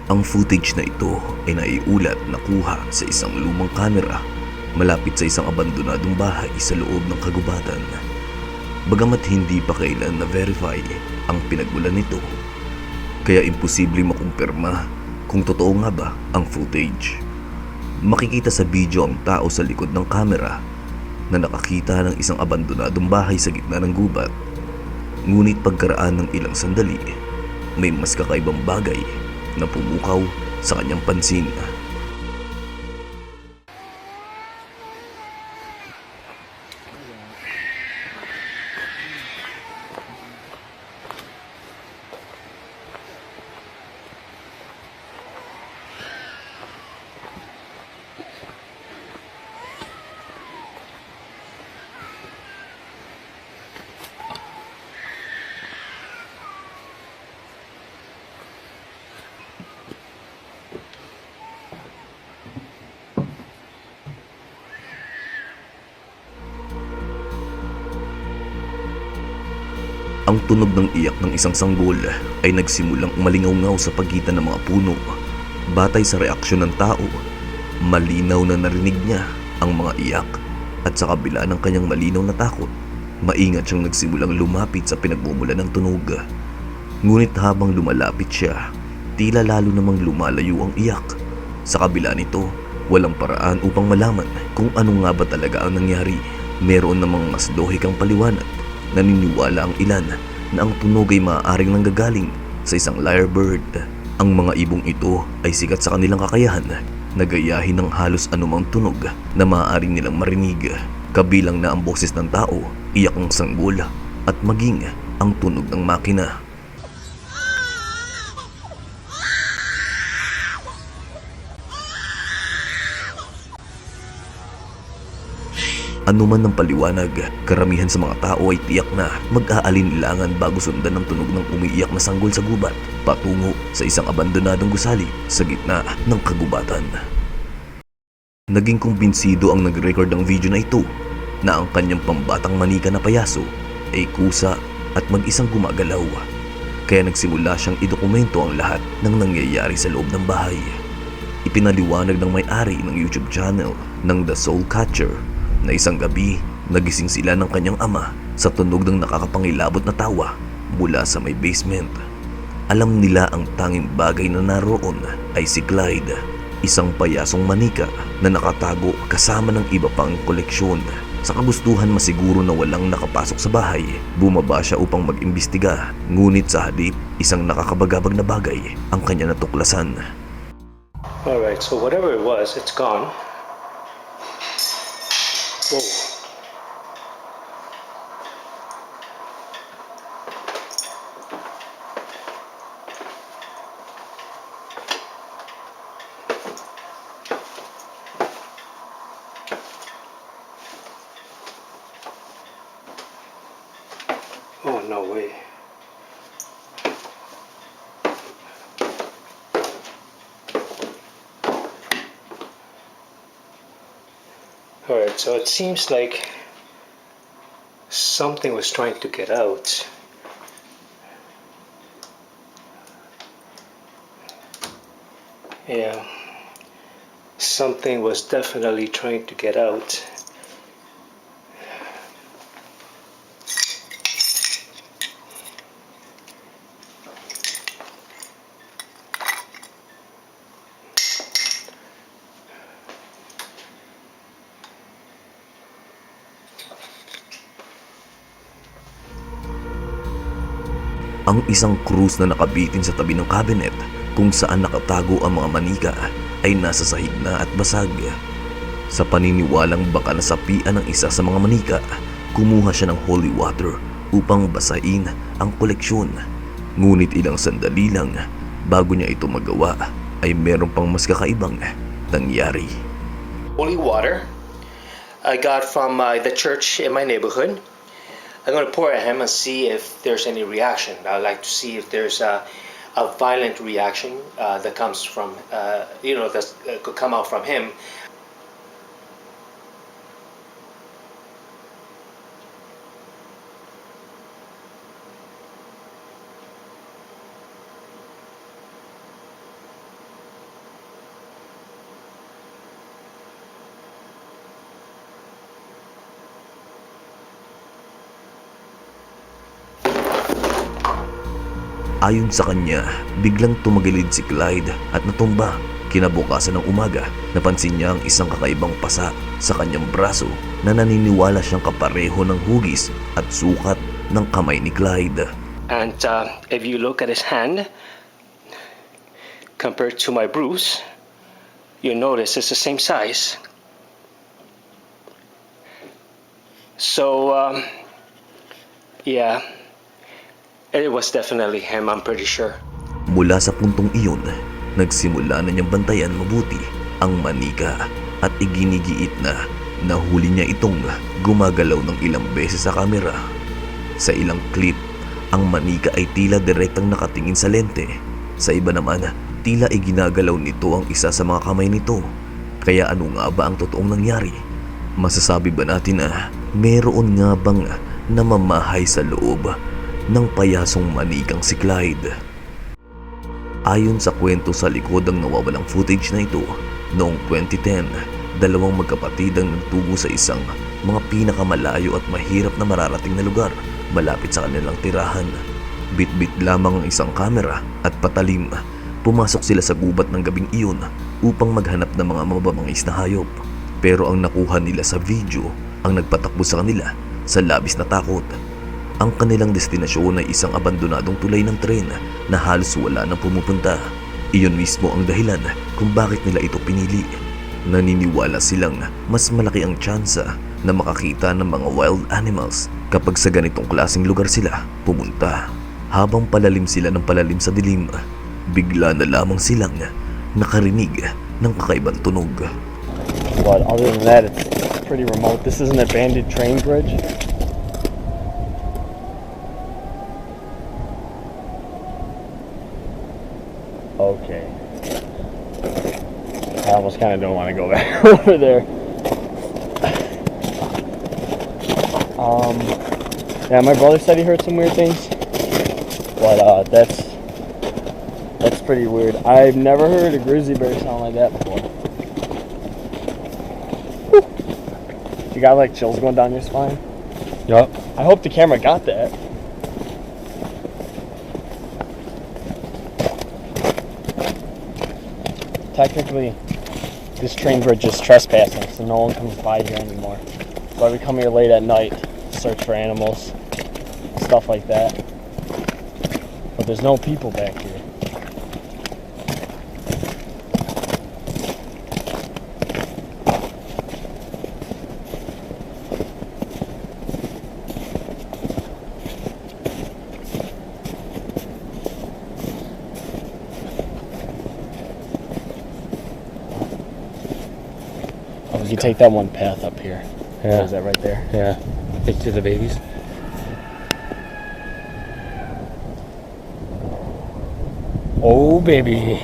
Ang footage na ito ay naiulat na kuha sa isang lumang kamera malapit sa isang abandonadong bahay sa loob ng kagubatan. Bagamat hindi pa kailan na-verify ang pinagmulan nito, kaya imposible makumpirma kung totoo nga ba ang footage. Makikita sa video ang tao sa likod ng kamera na nakakita ng isang abandonadong bahay sa gitna ng gubat. Ngunit pagkaraan ng ilang sandali, may mas kakaibang bagay na pumukaw sa kanyang pansin. Ang tunog ng iyak ng isang sanggol ay nagsimulang umalingaw-ngaw sa pagitan ng mga puno. Batay sa reaksyon ng tao, malinaw na narinig niya ang mga iyak at sa kabila ng kanyang malinaw na takot, maingat siyang nagsimulang lumapit sa pinagmumulan ng tunog. Ngunit habang lumalapit siya, tila lalo namang lumalayo ang iyak. Sa kabila nito, walang paraan upang malaman kung ano nga ba talaga ang nangyari. Meron namang mas lohikang paliwanag. Naniniwala ang ilan na ang tunog ay maaaring nanggagaling sa isang lyrebird. Ang mga ibong ito ay sikat sa kanilang kakayahan na gayahin ng halos anumang tunog na maaaring nilang marinig. Kabilang na ang boses ng tao, iyak ng sanggol at maging ang tunog ng makina. Ano man ang paliwanag, karamihan sa mga tao ay tiyak na mag-aalinlangan bago sundan ng tunog ng umiiyak na sanggol sa gubat patungo sa isang abandonadong gusali sa gitna ng kagubatan. Naging kumbinsido ang nag-record ng video na ito na ang kanyang pambatang manika na payaso ay kusa at mag-isang gumagalaw. Kaya nagsimula siyang idokumento ang lahat ng nangyayari sa loob ng bahay. Ipinaliwanag ng may-ari ng YouTube channel ng The Soul Catcher na isang gabi, nagising sila ng kanyang ama sa tunog ng nakakapangilabot na tawa mula sa may basement. Alam nila ang tanging bagay na naroon ay si Clyde, isang payasong manika na nakatago kasama ng iba pang koleksyon. Sa kagustuhan masiguro na walang nakapasok sa bahay, bumaba siya upang mag-imbestiga. Ngunit sa halip, isang nakakabagabag na bagay ang kanya natuklasan. Alright, so whatever it was, it's gone. Whoa. Oh, no way. Alright, so it seems like something was trying to get out. Yeah, something was definitely trying to get out. Ang isang krus na nakabitin sa tabi ng cabinet kung saan nakatago ang mga manika ay nasa sahig na at basag. Sa paniniwalang baka nasapian ng isa sa mga manika, kumuha siya ng holy water upang basahin ang koleksyon. Ngunit ilang sandali lang bago niya ito magawa ay meron pang mas kakaibang nangyari. Holy water I got from the church in my neighborhood. I'm going to pour at him and see if there's any reaction. I'd like to see if there's a violent reaction that comes from, that could come out from him. Ayon sa kanya, biglang tumagilid si Clyde at natumba. Kinabukasan ng umaga, napansin niya ang isang kakaibang pasa sa kanyang braso na naniniwala siyang kapareho ng hugis at sukat ng kamay ni Clyde. And if you look at his hand, compared to my bruise, you notice it's the same size. So, yeah, it was definitely him, I'm pretty sure. Mula sa puntong iyon, nagsimula na niyang bantayan mabuti ang manika at iginigiit na nahuli niya itong gumagalaw ng ilang beses sa kamera. Sa ilang clip, ang manika ay tila direktang nakatingin sa lente. Sa iba naman, tila iginagalaw nito ang isa sa mga kamay nito. Kaya ano nga ba ang totoong nangyari? Masasabi ba natin na meron nga bang namamahay sa loob ng payasong manikang si Clyde? Ayon sa kwento sa likod ng nawawalang footage na ito, noong 2010, dalawang magkapatid ang nagtugo sa isang mga pinakamalayo at mahirap na mararating na lugar malapit sa kanilang tirahan. Bit-bit lamang ang isang kamera at patalim, pumasok sila sa gubat ng gabing iyon upang maghanap ng mga mababangis na hayop. Pero ang nakuha nila sa video ang nagpatakbo sa kanila sa labis na takot. Ang kanilang destinasyon ay isang abandonadong tulay ng tren na halos wala nang pumupunta. Iyon mismo ang dahilan kung bakit nila ito pinili. Naniniwala silang mas malaki ang tsansa na makakita ng mga wild animals kapag sa ganitong klaseng lugar sila pumunta. Habang palalim sila ng palalim sa dilim, bigla na lamang silang nakarinig ng kakaibang tunog. But other than that, it's pretty remote. This is an abandoned train bridge. Okay. I almost kind of don't want to go back over there. Yeah, my brother said he heard some weird things, but that's pretty weird. I've never heard a grizzly bear sound like that before. You got like chills going down your spine? Yup. I hope the camera got that. Technically, this train bridge is trespassing, so no one comes by here anymore. But we come here late at night to search for animals, stuff like that. But there's no people back here. You take that one path up here. Yeah. Is that right there? Yeah. Take to the babies. Oh, baby.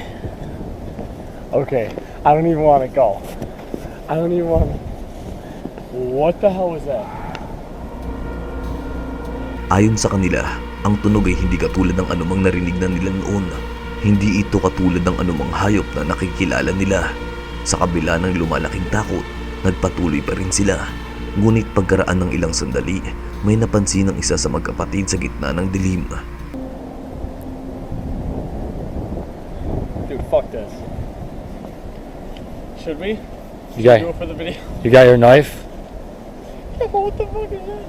Okay, I don't even want to go. I don't even want to... What the hell was that? Ayon sa kanila, ang tunog ay hindi katulad ng anumang narinig na nila noon. Hindi ito katulad ng anumang hayop na nakikilala nila. Sa kabila ng lumalaking takot, nagpatuloy pa rin sila. Ngunit pagkaraan ng ilang sandali, may napansin ng isa sa magkapatid sa gitna ng dilim. Dude, fuck this. Should we? You got, Do it for the video? you got your knife? Yeah, but what the fuck is that?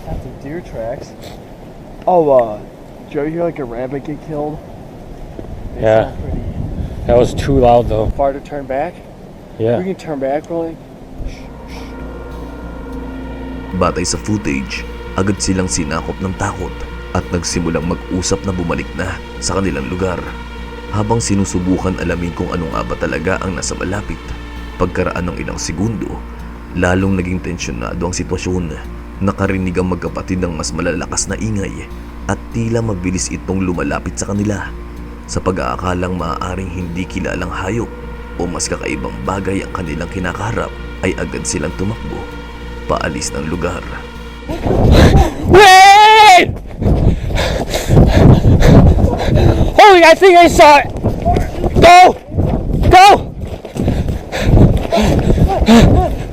That's some deer tracks. Oh, did you ever hear like a rabbit get killed? They Yeah. sound pretty That was too loud though. far to turn back. Yeah. We can turn back really. Batay sa footage, agad silang sinakop ng takot at nagsimulang mag-usap na bumalik na sa kanilang lugar. Habang sinusubukan alamin kung ano nga ba talaga ang nasa malapit, pagkaraan ng ilang segundo, lalong naging tensyonado ang sitwasyon. Nakarinig ang magkapatid ng mas malalakas na ingay at tila mabilis itong lumalapit sa kanila. Sa pag-aakalang maaaring hindi kilalang hayop o mas kakaibang bagay ang kanilang kinakaharap, ay agad silang tumakbo paalis ng lugar. Wait! Holy, I think I saw it! Go! Go!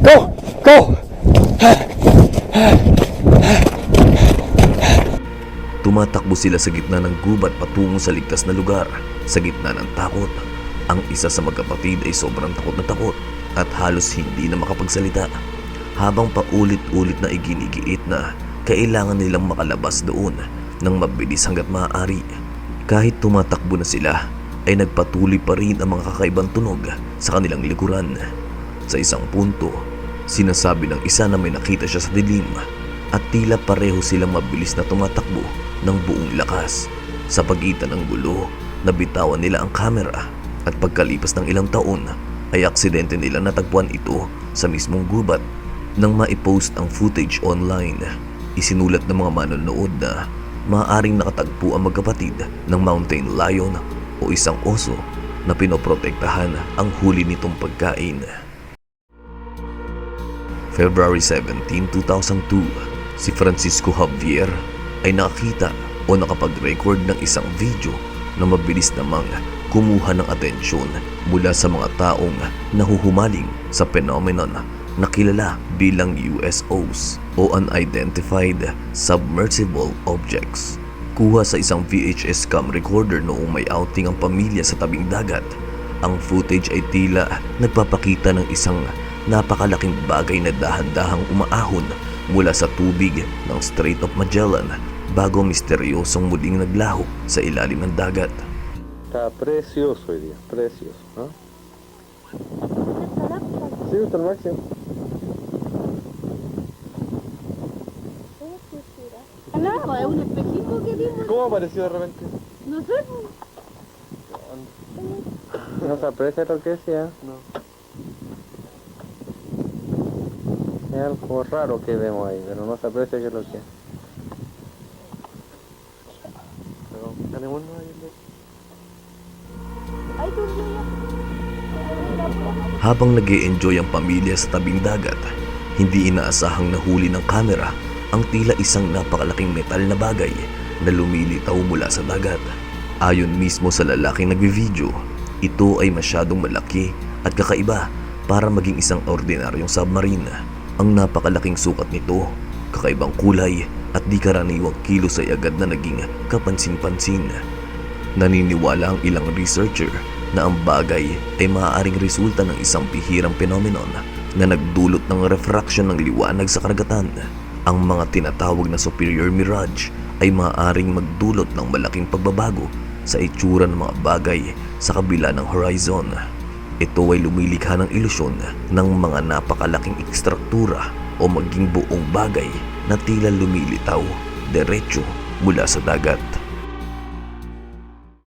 Go! Go! Tumatakbo sila sa gitna ng gubat patungo sa ligtas na lugar. Sa gitna ng takot, ang isa sa magkapatid ay sobrang takot na takot at halos hindi na makapagsalita. Habang paulit-ulit na iginigiit na kailangan nilang makalabas doon ng mabilis hanggat maaari. Kahit tumatakbo na sila, ay nagpatuloy pa rin ang mga kakaibang tunog sa kanilang likuran. Sa isang punto, sinasabi ng isa na may nakita siya sa dilim at tila pareho silang mabilis na tumatakbo ng buong lakas. Sa pagitan ng gulo, nabitawan nila ang kamera at pagkalipas ng ilang taon ay aksidente nila natagpuan ito sa mismong gubat. Nang maipost ang footage online, isinulat ng mga manonood na maaaring nakatagpo ang magkapatid ng mountain lion o isang oso na pinoprotektahan ang huli nitong pagkain. February 17, 2002, si Francisco Javier ay nakakita o nakapag-record ng isang video na mabilis namang kumuha ng atensyon mula sa mga taong nahuhumaling sa phenomenon na kilala bilang USOs o Unidentified Submersible Objects. Kuha sa isang VHS cam recorder noong may outing ang pamilya sa tabing dagat. Ang footage ay tila nagpapakita ng isang napakalaking bagay na dahan-dahang umaahon mula sa tubig ng Strait of Magellan bago misteryosong muling naglaho sa ilalim ng dagat. Está precioso hoy día, precioso, ¿no? Sí, está al máximo. No, es un espejismo que vimos. ¿Cómo apareció de repente? No sé. No se aprecia lo que sea. No. Es algo raro que vemos ahí, pero no se aprecia qué es lo que es. Pero, ¿tenemos ahí? Ay, durmió ya. Habang nag-e-enjoy ang pamilya sa tabing dagat, hindi inaasahang nahuli ng kamera ang tila isang napakalaking metal na bagay na lumilitaw mula sa dagat. Ayon mismo sa lalaking nagvi-video, ito ay masyadong malaki at kakaiba para maging isang ordinaryong submarine. Ang napakalaking sukat nito, kakaibang kulay at di karaniwang kilos ay agad na naging kapansin-pansin. Naniniwala ang ilang researcher na ang bagay ay maaaring resulta ng isang bihirang phenomenon na nagdulot ng refraction ng liwanag sa karagatan. Ang mga tinatawag na superior mirage ay maaaring magdulot ng malaking pagbabago sa itsura ng mga bagay sa kabila ng horizon. Ito ay lumilikha ng ilusyon ng mga napakalaking ekstruktura o maging buong bagay na tila lumilitaw diretso mula sa dagat.